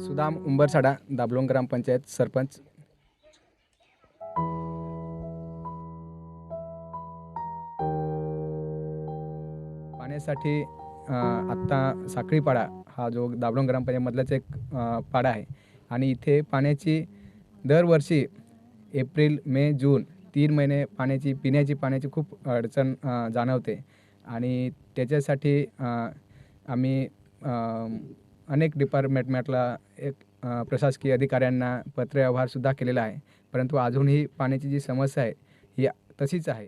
सुदाम उंबरसाडा, दाभलोण ग्रामपंचायत सरपंच. पाण्यासाठी आत्ता साखळीपाडा हा जो दाभलोण ग्रामपंचायतमधलाच एक पाडा आहे आणि इथे पाण्याची दरवर्षी एप्रिल, मे, जून 3 महिने पिण्याची पाण्याची खूप अडचण जाणवते आणि त्याच्यासाठी आम्ही अनेक डिपार्टमेंटला एक प्रशासकीय अधिकाऱ्यांना पत्रव्यवहारसुद्धा केलेला आहे, परंतु अजूनही पाण्याची जी समस्या आहे ही तशीच आहे.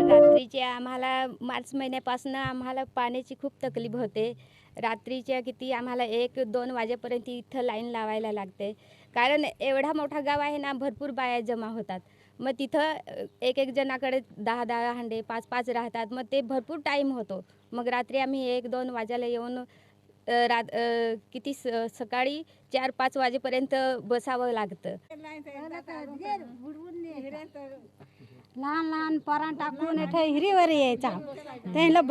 रात्रीचे आम्हाला मार्च महिन्यापासून आम्हाला पाण्याची खूप तकलीफ होते. रात्रीच्या किती आम्हाला 1-2 वाजेपर्यंत इथं लाईन लावायला लागते. कारण एवढा मोठा गाव आहे ना, भरपूर बाया जमा होतात. मग तिथं एक जणाकडे 10-10 हांडे, 5-5 राहतात. मग ते भरपूर टाईम होतो. मग रात्री आम्ही 1-2 वाजायला येऊन सकाळी 4-5 वाजेपर्यंत बसावं लागतं. लहान लहान पोरां टाकून इथे हिरीवर यायचा त्याला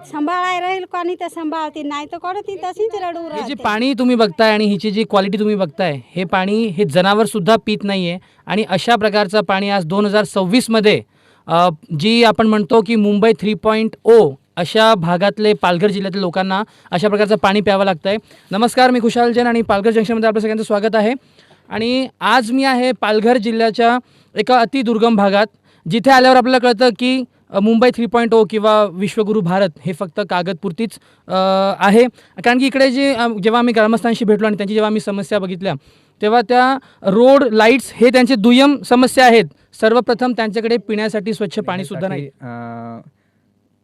सांभाळाय राहील कोणी तर सांभाळते, नाही तर कोण ती तशीच रडू हे जे राहते. पाणी तुम्ही बघताय आणि हिची जी क्वालिटी तुम्ही बघताय, हे पाणी हे जनावर सुद्धा पित नाहीये. आणि अशा प्रकारचं पाणी आज 2026 मध्ये जी आपण म्हणतो की मुंबई 3.0 अशा भागातले पालघर जिल्ह्यातील लोकांना अशा प्रकारचं पाणी प्यावं लागतंय. नमस्कार, मी खुशाल जैन आणि पालघर जंक्शनमध्ये आपल्या सगळ्यांचं स्वागत आहे. आणि आज मी आहे पालघर जिल्ह्याच्या एका अतिदुर्गम भागात, जिथे आल्यावर आपल्याला कळतं की मुंबई 3.0 किंवा विश्वगुरू भारत हे फक्त कागदपुरतीच आहे. कारण की इकडे जेव्हा आम्ही ग्रामस्थांशी भेटलो आणि त्यांची जेव्हा आम्ही समस्या बघितल्या, तेव्हा त्या रोड, लाईट्स हे त्यांचे दुय्यम समस्या आहेत. सर्वप्रथम त्यांच्याकडे पिण्यासाठी स्वच्छ पाणीसुद्धा नाही.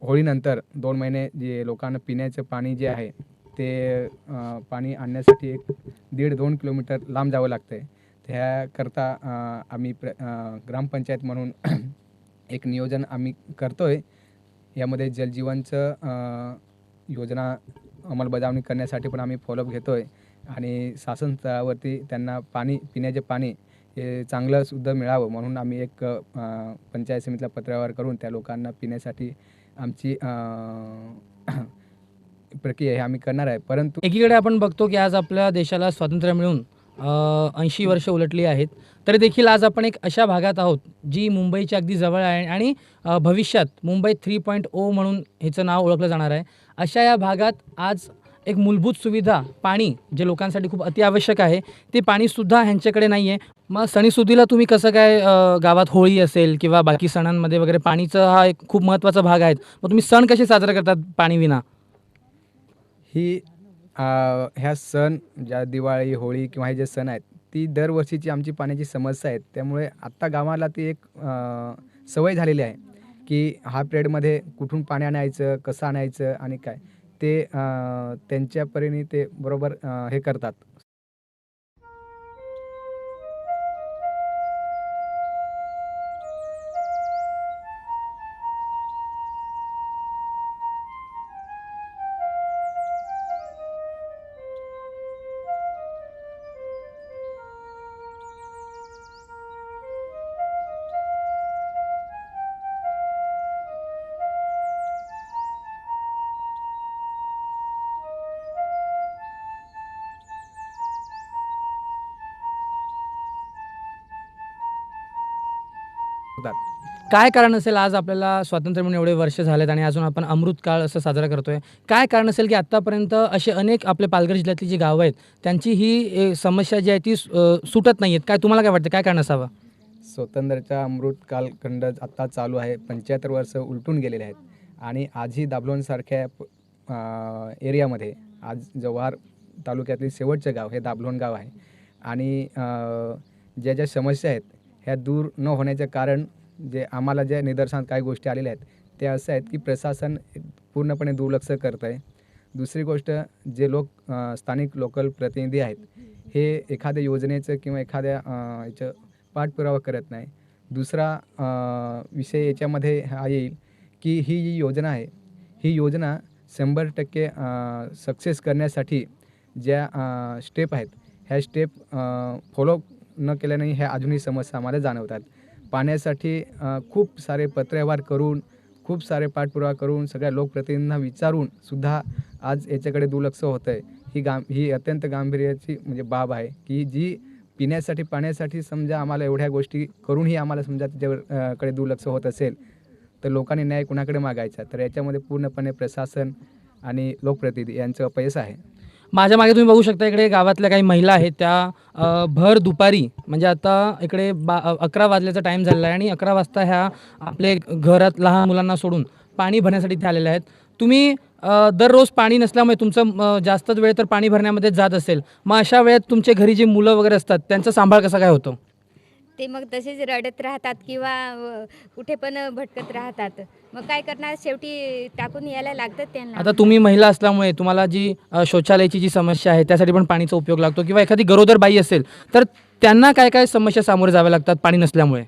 होळीनंतर 2 महिने जे लोकांना पिण्याचं पाणी जे आहे ते पाणी आणण्यासाठी 1.5-2 किलोमीटर लांब जावं लागतं आहे. त्याकरता आम्ही ग्रामपंचायत म्हणून एक नियोजन आम्ही करतो आहे. यामध्ये जलजीवनचं योजना अंमलबजावणी करण्यासाठी पण आम्ही फॉलोअप घेतो आहे आणि शासन स्तरावरती त्यांना पिण्याचे पाणी हे चांगलंसुद्धा मिळावं म्हणून आम्ही एक पंचायत समितीला पत्रव्यवहार करून त्या लोकांना पिण्यासाठी आमची प्रक्रिया हे आम्ही करणार आहे. परंतु एकीकडे आपण बघतो की आज आपल्या देशाला स्वातंत्र्य मिळून 80 वर्ष उलटली आहेत, तरी देखील आज आपण एक अशा भागात आहोत जी मुंबईच्या अगदी जवळ आहे आणि भविष्यात मुंबई 3.0 म्हणून ह्याचं नाव ओळखलं जाणार आहे. अशा या भागात आज एक मूलभूत सुविधा पाणी, जे लोकांसाठी खूप अतिआवश्यक आहे, ते पाणीसुद्धा ह्यांच्याकडे नाही आहे. मग सणीसुदीला तुम्ही कसं काय, गावात होळी असेल किंवा बाकी सणांमध्ये वगैरे पाणीचं हा एक खूप महत्त्वाचा भाग आहे, मग तुम्ही सण कसे साजरे करतात पाणीविना? ह्या सण ज्या दिवाळी, होळी किंवा हे जे सण आहेत ती दरवर्षीची आमची पाण्याची समस्या आहे. त्यामुळे आत्ता गावाला ती एक सवय झालेली आहे की हा पिरियडमध्ये कुठून पाणी आणायचं, कसं आणायचं आणि काय ते त्यांच्या परीने ते बरोबर हे करतात. काय कारण असेल आज आपल्याला स्वातंत्र्य मिळून एवढे वर्ष झालेत आणि अजून आपण अमृतकाळ असं साजरा करतोय? काय कारण असेल की आत्तापर्यंत असे अनेक आपले पालघर जिल्ह्यातली जी गावं आहेत त्यांची ही समस्या जी आहे ती सुटत नाही आहेत? काय तुम्हाला काय वाटतं, काय कारण असावं? स्वातंत्र्याचा अमृत कालखंड आत्ता चालू आहे. 75 वर्ष उलटून गेलेले आहेत आणि आजही दाभलोणसारख्या एरियामध्ये आज जव्हार तालुक्यातील शेवटचं गाव हे दाभलोण गाव आहे आणि ज्या समस्या आहेत ह्या दूर न होण्याचं कारण जे आम्हाला ज्या निदर्शनात काही गोष्टी आलेल्या आहेत ते असं आहेत की प्रशासन पूर्णपणे दुर्लक्ष करतं आहे. दुसरी गोष्ट, जे स्थानिक लोकल प्रतिनिधी आहेत हे एखाद्या योजनेचं किंवा एखाद्या याचं पाठपुरावा करत नाही. दुसरा विषय याच्यामध्ये हा येईल की ही जी योजना आहे ही योजना 100% सक्सेस करण्यासाठी ज्या स्टेप आहेत ह्या स्टेप फॉलो न केल्याने ह्या अजूनही समस्या आम्हाला जाणवतात. पाण्यासाठी खूप सारे पत्रव्यवहार करून, खूप सारे पाठपुरावा करून, सगळ्या लोकप्रतिनिधींना विचारून सुद्धा आज याच्याकडे दुर्लक्ष होतं आहे. ही अत्यंत गांभीर्याची म्हणजे बाब आहे की जी पिण्यासाठी पाण्यासाठी समजा आम्हाला एवढ्या गोष्टी करूनही आम्हाला समजा त्याच्यावर कडे दुर्लक्ष होत असेल तर लोकांनी न्याय कुणाकडे मागायचा. तर याच्यामध्ये पूर्णपणे प्रशासन आणि लोकप्रतिनिधी यांचं अपयश आहे. माझ्या मागे तुम्ही बघू शकता इकडे गावातल्या काही महिला आहेत त्या भर दुपारी म्हणजे आता इकडे 11 वाजल्याचा टाईम झालेला आहे आणि 11 वाजता ह्या आपले घरात लहान मुलांना सोडून पाणी भरण्यासाठी इथे आलेल्या आहेत. तुम्ही दररोज पाणी नसल्यामुळे तुमचं जास्तच वेळ तर पाणी भरण्यामध्ये जात असेल, मग अशा वेळेत तुमचे घरी जे मुलं वगैरे असतात त्यांचा सांभाळ कसा काय होतो? ते मग तसेच रडत राहतात किंवा कुठे पण भटकत राहतात. मग काय करणार, शेवटी टाकून यायला लागतं त्यांना. आता तुम्ही महिला असल्यामुळे तुम्हाला जी शौचालयाची जी समस्या आहे त्यासाठी पण पाणीचा उपयोग लागतो किंवा एखादी गरोदर बाई असेल तर त्यांना काय काय समस्या सामोरे जाव्या लागतात पाणी नसल्यामुळे?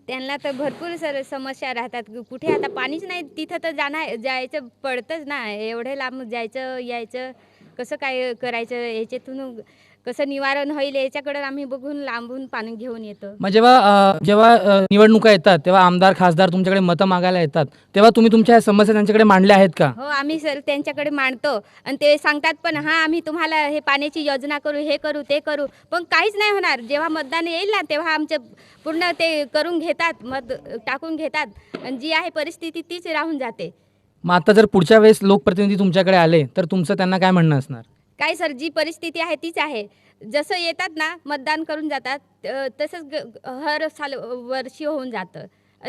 त्यांना तर भरपूर समस्या राहतात. कुठे आता पाणीच नाही तिथं तर जायचं पडतंच ना. एवढे लांब जायचं यायचं कसं काय करायचं, याच्यातून कसं निवारण होईल याच्याकडे आम्ही बघून लांबून पाणी घेऊन येतो. मग जेव्हा निवडणुका येतात तेव्हा आमदार खासदार तुमच्याकडे मतं मागायला येतात तेव्हा तुम्ही तुमच्या ह्या समस्या त्यांच्याकडे मांडल्या आहेत का? हो, आम्ही सर त्यांच्याकडे मांडतो आणि ते सांगतात पण हां आम्ही तुम्हाला हे पाण्याची योजना करू, हे करू, ते करू, पण काहीच नाही होणार. जेव्हा मतदान येईल ना तेव्हा आमचं पूर्ण ते करून घेतात, मत टाकून घेतात आणि जी आहे परिस्थिती तीच राहून जाते. मग आता जर पुढच्या वेळेस लोकप्रतिनिधी तुमच्याकडे आले तर तुमचं त्यांना काय म्हणणं असणार? काय सर, जी परिस्थिती आहे तीच आहे. जसं येतात ना मतदान करून जातात तसंच हर साल वर्षी होऊन जातं.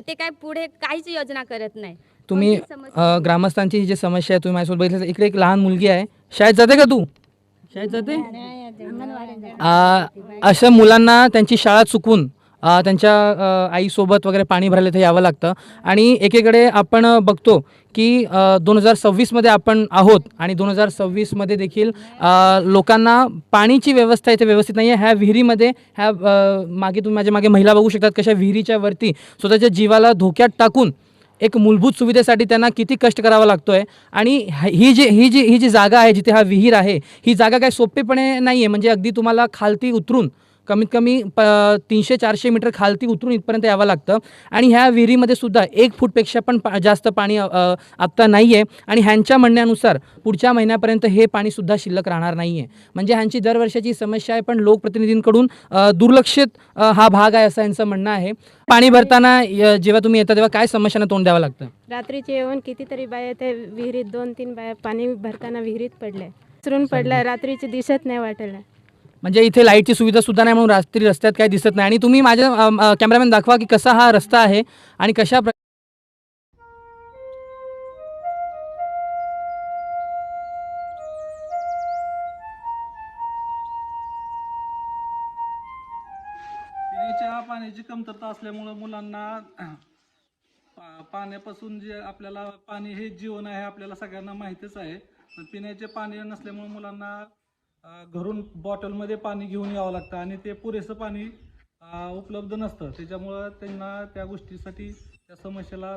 ते काय पुढे काहीच योजना करत नाही. तुम्ही कोणतीच समस्या ग्रामस्थांची ही जी समस्या आहे तुम्ही माझ्यासोबत बघितलं, इकडे एक लहान मुलगी आहे, शाळेत जाते का तू? शाळेत जाते? अशा मुलांना त्यांची शाळा चुकवून त्यांच्या आईसोबत वगैरे पाणी भरायला इथे यावं लागतं आणि एकीकडे आपण बघतो की 2026मध्ये आपण आहोत आणि 2026मध्ये देखील लोकांना पाणीची व्यवस्था इथे व्यवस्थित नाही आहे. ह्या विहिरीमध्ये मागे तुम्ही माझ्या मागे महिला बघू शकतात कशा विहिरीच्या वरती स्वतःच्या जीवाला धोक्यात टाकून एक मूलभूत सुविधेसाठी त्यांना किती कष्ट करावा लागतोय. आणि ही जी जागा आहे जिथे हा विहीर आहे ही जागा काय सोपेपणे नाही आहे. म्हणजे अगदी तुम्हाला खालती उतरून कमीत कमी 300-400 मीटर खालती उतरून इथपर्यंत यावं लागतं आणि ह्या विहिरीमध्ये सुद्धा 1 फूटपेक्षा पण जास्त पाणी आत्ता नाही आहे आणि ह्यांच्या म्हणण्यानुसार पुढच्या महिन्यापर्यंत हे पाणीसुद्धा शिल्लक राहणार नाही आहे. म्हणजे ह्यांची दरवर्षाची समस्या आहे पण लोकप्रतिनिधींकडून दुर्लक्षित हा भाग आहे असं यांचं म्हणणं आहे. पाणी भरताना जेव्हा तुम्ही येता तेव्हा काय समस्यांना तोंड द्यावं लागतं? रात्रीचे येऊन कितीतरी बाया ते विहिरीत 2-3 बाया पाणी भरताना विहिरीत पडल्या, उतरून पडल्या, रात्रीचे दिसत नाही वाटलं. म्हणजे इथे लाईटची सुविधा सुद्धा नाही म्हणून रात्री रस्त्यात काही दिसत नाही. आणि तुम्ही माझ्या कॅमेरामॅन दाखवा की कसा हा रस्ता आहे आणि कशा पिण्याच्या पाण्याची कमतरता असल्यामुळं मुलांना पाण्यापासून जे आपल्याला पाणी हे जीवन आहे आपल्याला सगळ्यांना माहीतच आहे. पण पिण्याचे पाणी नसल्यामुळे मुलांना घरून बॉटलमध्ये पाणी घेऊन यावं लागतं आणि ते पुरेसं पाणी उपलब्ध नसतं. त्याच्यामुळं त्यांना त्या गोष्टीसाठी त्या समस्येला